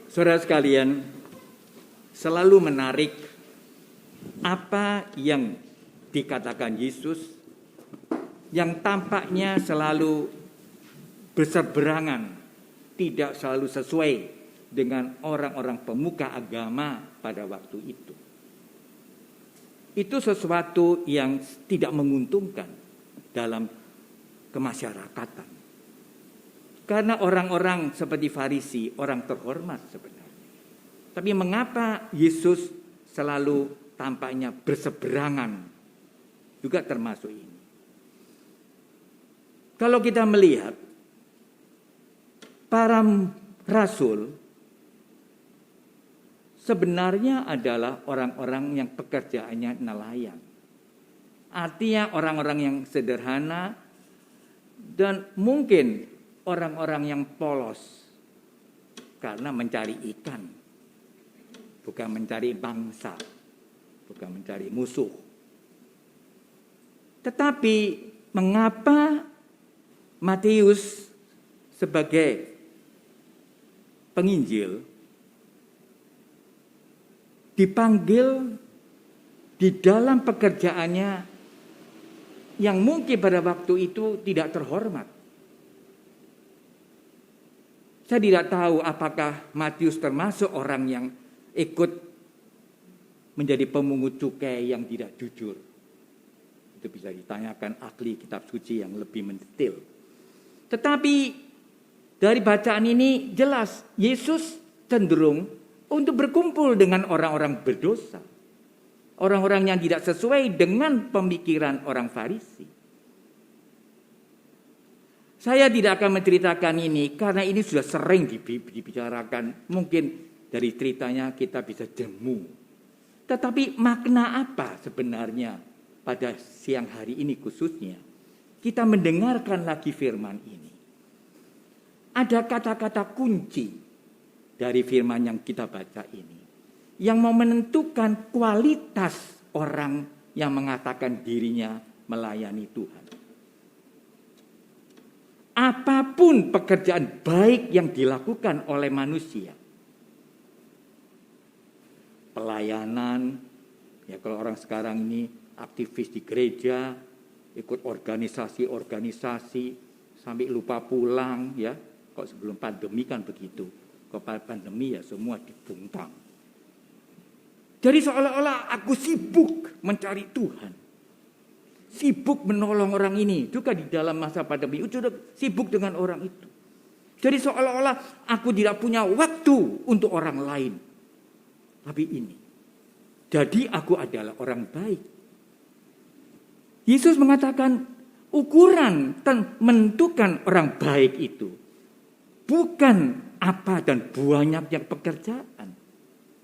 Saudara sekalian, selalu menarik apa yang dikatakan Yesus yang tampaknya selalu berseberangan, tidak selalu sesuai dengan orang-orang pemuka agama pada waktu itu. Itu sesuatu yang tidak menguntungkan dalam kemasyarakatan. Karena orang-orang seperti Farisi, orang terhormat sebenarnya. Tapi mengapa Yesus selalu tampaknya berseberangan? Juga termasuk ini. Kalau kita melihat para rasul sebenarnya adalah orang-orang yang pekerjaannya nelayan. Artinya orang-orang yang sederhana dan mungkin orang-orang yang polos karena mencari ikan, bukan mencari bangsa, bukan mencari musuh. Tetapi mengapa Matius sebagai penginjil dipanggil di dalam pekerjaannya yang mungkin pada waktu itu tidak terhormat? Saya tidak tahu apakah Matius termasuk orang yang ikut menjadi pemungut cukai yang tidak jujur. Itu bisa ditanyakan ahli kitab suci yang lebih mendetail. Tetapi dari bacaan ini jelas Yesus cenderung untuk berkumpul dengan orang-orang berdosa. Orang-orang yang tidak sesuai dengan pemikiran orang Farisi. Saya tidak akan menceritakan ini karena ini sudah sering dibicarakan. Mungkin dari ceritanya kita bisa jemu. Tetapi makna apa sebenarnya pada siang hari ini khususnya? Kita mendengarkan lagi firman ini. Ada kata-kata kunci dari firman yang kita baca ini. Yang mau menentukan kualitas orang yang mengatakan dirinya melayani Tuhan. Apapun pekerjaan baik yang dilakukan oleh manusia. Pelayanan, ya kalau orang sekarang ini aktivis di gereja, ikut organisasi-organisasi, sampai lupa pulang ya. Kok sebelum pandemi kan begitu. Kok pandemi ya semua dibungkam. Jadi seolah-olah aku sibuk mencari Tuhan. Sibuk menolong orang ini. Juga di dalam masa pandemi. Sudah sibuk dengan orang itu. Jadi seolah-olah aku tidak punya waktu untuk orang lain. Tapi ini. Jadi aku adalah orang baik. Yesus mengatakan ukuran menentukan orang baik itu. Bukan apa dan banyaknya pekerjaan.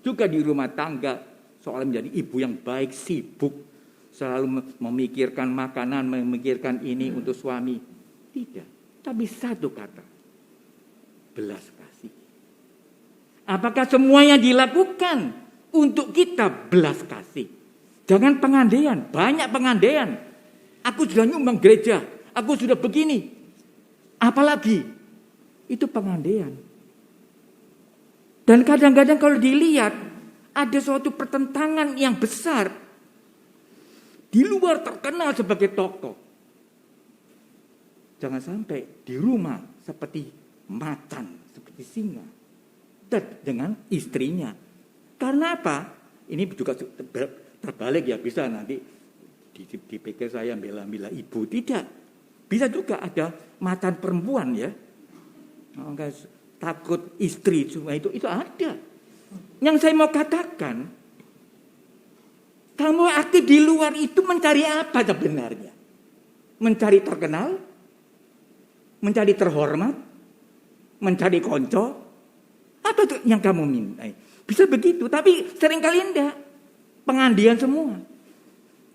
Juga di rumah tangga. Soal menjadi ibu yang baik, sibuk. Selalu memikirkan makanan, memikirkan ini untuk suami. Tidak. Tapi satu kata. Belas kasih. Apakah semuanya dilakukan untuk kita belas kasih? Jangan pengandaian. Banyak pengandaian. Aku sudah nyumbang gereja. Aku sudah begini. Apalagi. Itu pengandaian. Dan kadang-kadang kalau dilihat. Ada suatu pertentangan yang besar. Di luar terkenal sebagai tokoh. Jangan sampai di rumah seperti macan, seperti singa. Dan dengan istrinya. Karena apa? Ini juga terbalik ya. Bisa nanti dipikir saya bela-bela ibu. Tidak. Bisa juga ada macan perempuan ya. Takut istri semua itu ada. Yang saya mau katakan. Kamu aktif di luar itu mencari apa sebenarnya? Mencari terkenal? Mencari terhormat? Mencari konco? Apa tuh yang kamu minta? Bisa begitu, tapi seringkali enggak. Pengandian semua.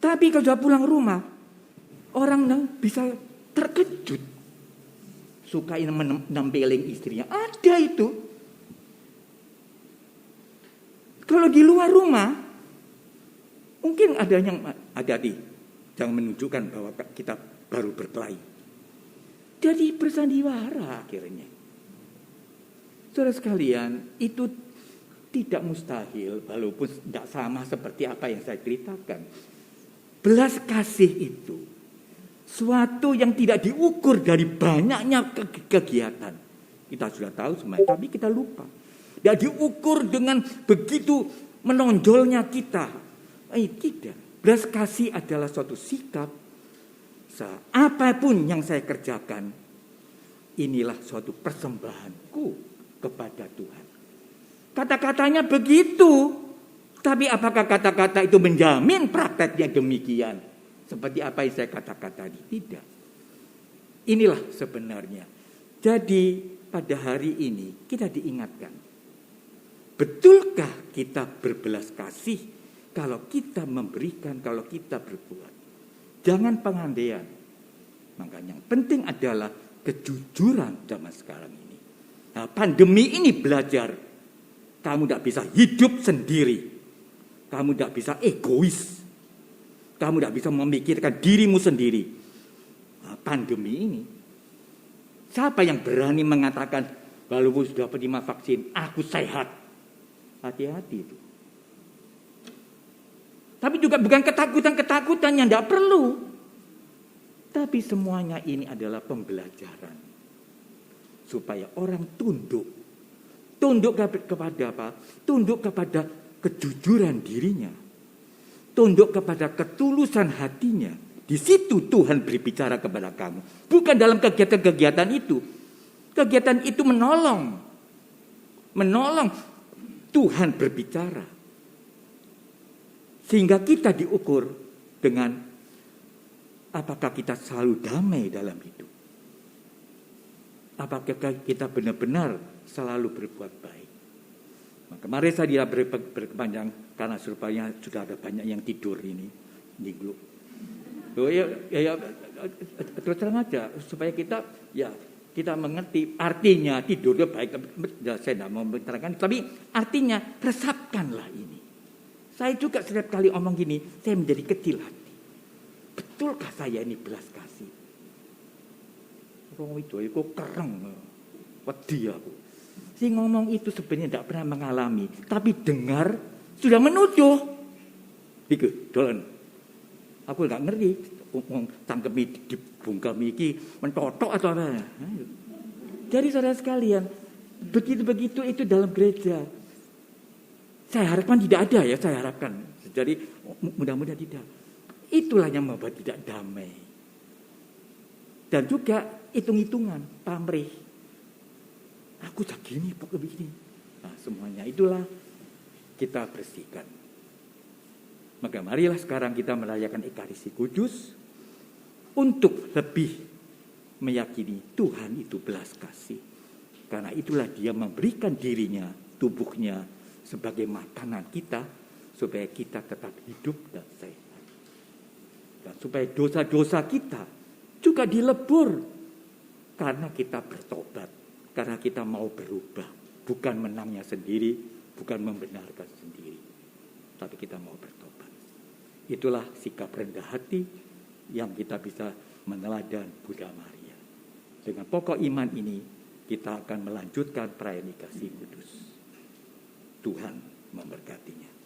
Tapi kalau sudah pulang rumah, orang bisa terkejut. Suka menampilin istrinya. Ada itu. Kalau di luar rumah, mungkin ada yang hati-hati. Jangan menunjukkan bahwa kita baru berkelahi. Jadi bersandiwara akhirnya. Saudara sekalian, itu tidak mustahil, walaupun tidak sama seperti apa yang saya ceritakan. Belas kasih itu suatu yang tidak diukur dari banyaknya kegiatan. Kita sudah tahu semuanya, tapi kita lupa. Tidak diukur dengan begitu menonjolnya kita. Tidak. Belas kasih adalah suatu sikap. Apapun yang saya kerjakan, inilah suatu persembahanku kepada Tuhan. Kata-katanya begitu. Tapi apakah kata-kata itu menjamin prakteknya demikian? Seperti apa yang saya katakan tadi? Tidak. Inilah sebenarnya. Jadi pada hari ini kita diingatkan. Betulkah kita berbelas kasih kalau kita memberikan, kalau kita berbuat? Jangan pengandaian. Maka yang penting adalah kejujuran zaman sekarang ini. Nah, pandemi ini belajar. Kamu tidak bisa hidup sendiri. Kamu tidak bisa egois. Kamu tidak bisa memikirkan dirimu sendiri. Nah, pandemi ini. Siapa yang berani mengatakan, walaupun sudah penerima vaksin, aku sehat. Hati-hati itu. Tapi juga bukan ketakutan-ketakutan yang tidak perlu. Tapi semuanya ini adalah pembelajaran. Supaya orang tunduk. Tunduk kepada apa? Tunduk kepada kejujuran dirinya. Tunduk kepada ketulusan hatinya. Di situ Tuhan berbicara kepada kamu. Bukan dalam kegiatan-kegiatan itu. Kegiatan itu menolong. Menolong. Tuhan berbicara. Sehingga kita diukur dengan apakah kita selalu damai dalam hidup. Apakah kita benar-benar selalu berbuat baik. Maka mari saya tidak berkepanjang karena rupanya sudah ada banyak yang tidur ini di grup. Terus terang aja supaya kita mengerti artinya tidur itu baik. Saya tidak mau menerangkan, tapi artinya resapkanlah ini. Saya juga setiap kali omong gini, saya menjadi kecil hati. Betulkah saya ini belas kasih? Orang itu aku kereng, wedi aku. Si ngomong itu sebenarnya tidak pernah mengalami, tapi dengar sudah menuduh. Iku, dolan. Aku nggak ngerti, tangkemi dibungkam iki mentotok atau apa. Jadi saudara sekalian, begitu-begitu itu dalam gereja. Saya harapkan tidak ada ya, saya harapkan. Jadi mudah-mudahan tidak. Itulah yang membuat tidak damai. Dan juga hitung-hitungan, pamrih. Aku tak gini, pokoknya begini. Nah, semuanya itulah kita bersihkan. Maka marilah sekarang kita merayakan Ekaristi Kudus untuk lebih meyakini Tuhan itu belas kasih. Karena itulah Dia memberikan dirinya, tubuhnya sebagai makanan kita supaya kita tetap hidup dan sehat. Dan supaya dosa-dosa kita juga dilebur karena kita bertobat, karena kita mau berubah, bukan menangnya sendiri, bukan membenarkan sendiri, tapi kita mau bertobat. Itulah sikap rendah hati yang kita bisa meneladan Bunda Maria. Dengan pokok iman ini kita akan melanjutkan perayaan Ekaristi Kudus. Tuhan memberkatinya.